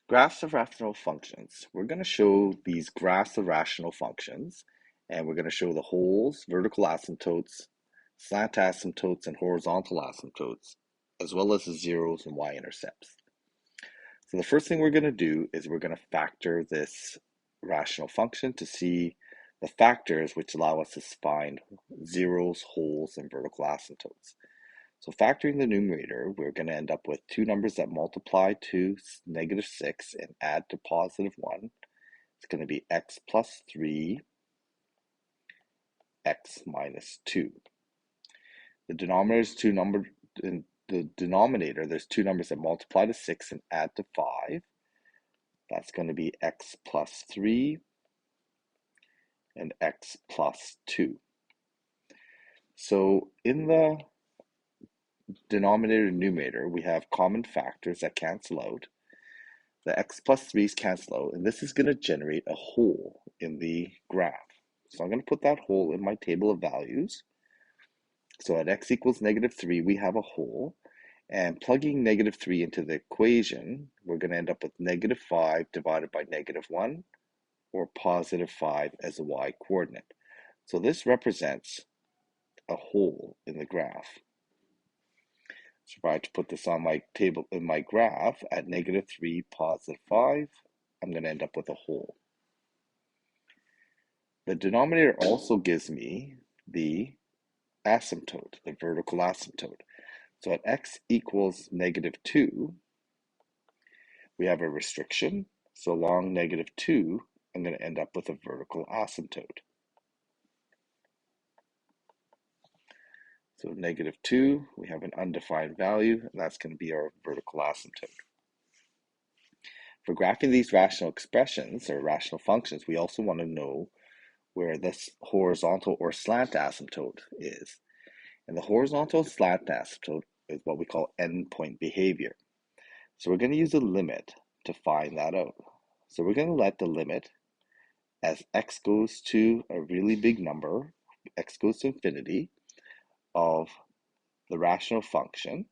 Graphs of rational functions. We're going to show these graphs of rational functions, and we're going to show the holes, vertical asymptotes, slant asymptotes, and horizontal asymptotes, as well as the zeros and y-intercepts. So the first thing we're going to do is we're going to factor this rational function to see the factors which allow us to find zeros, holes, and vertical asymptotes. So factoring the numerator, we're going to end up with two numbers that multiply to -6 and add to +1. It's going to be x plus 3, x minus 2. The denominator is in the denominator, there's two numbers that multiply to 6 and add to 5. That's going to be x plus 3 and x plus 2. So in the denominator and numerator, we have common factors that cancel out. The x plus 3's cancel out, and this is going to generate a hole in the graph. So I'm going to put that hole in my table of values. So at x equals -3, we have a hole. And plugging -3 into the equation, we're going to end up with -5 divided by -1, or +5 as a y coordinate. So this represents a hole in the graph. So if I had to put this on my table in my graph at -3, +5, I'm going to end up with a hole. The denominator also gives me the asymptote, the vertical asymptote. So at x equals -2, we have a restriction. So along -2, I'm going to end up with a vertical asymptote. So -2, we have an undefined value, and that's going to be our vertical asymptote. For graphing these rational expressions or rational functions, we also want to know where this horizontal or slant asymptote is. And the horizontal slant asymptote is what we call endpoint behavior. So we're going to use a limit to find that out. So we're going to let the limit, as x goes to a really big number, x goes to infinity, of the rational function.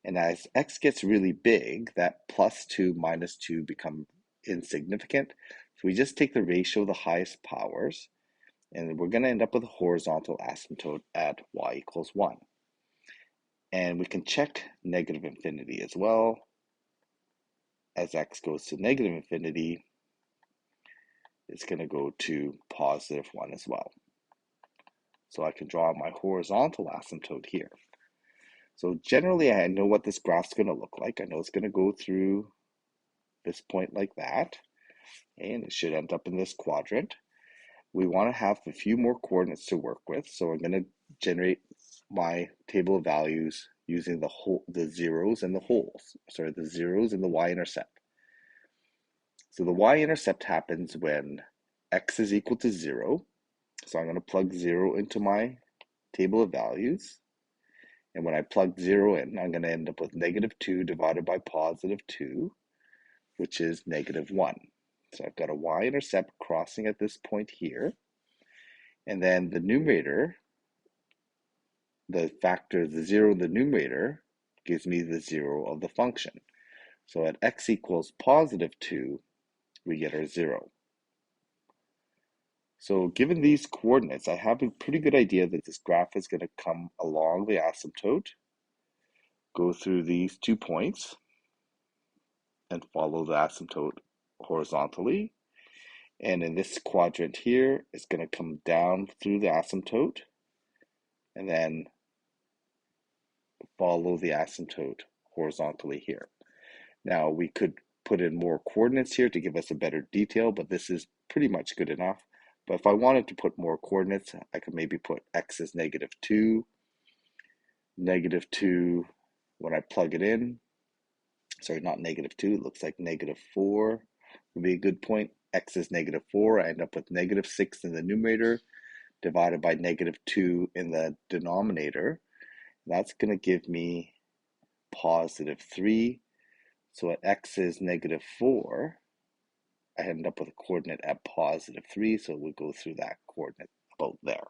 And as x gets really big, that +2, -2 become insignificant. So we just take the ratio of the highest powers, and we're going to end up with a horizontal asymptote at y equals 1. And we can check negative infinity as well. As x goes to negative infinity, it's going to go to +1 as well. So I can draw my horizontal asymptote here. So generally, I know what this graph's going to look like. I know it's going to go through this point like that, and it should end up in this quadrant. We want to have a few more coordinates to work with, so I'm going to generate my table of values using the zeros and the holes. Sorry, the zeros and the y-intercept. So the y-intercept happens when x is equal to 0. So I'm going to plug 0 into my table of values. And when I plug 0 in, I'm going to end up with -2 divided by +2, which is -1. So I've got a y-intercept crossing at this point here. And then the numerator, the factor, the 0 in the numerator, gives me the 0 of the function. So at x equals +2, we get our 0. So given these coordinates, I have a pretty good idea that this graph is going to come along the asymptote, go through these 2 points, and follow the asymptote horizontally. And in this quadrant here, it's going to come down through the asymptote, and then follow the asymptote horizontally here. Now we could put in more coordinates here to give us a better detail, but this is pretty much good enough. But if I wanted to put more coordinates, I could maybe put x is -2, -2 when I plug it in. Sorry, not -2, it looks like -4 would be a good point. X is -4, I end up with -6 in the numerator, divided by -2 in the denominator. That's going to give me +3. So at x is -4, I end up with a coordinate at +3, so we'll go through that coordinate about there.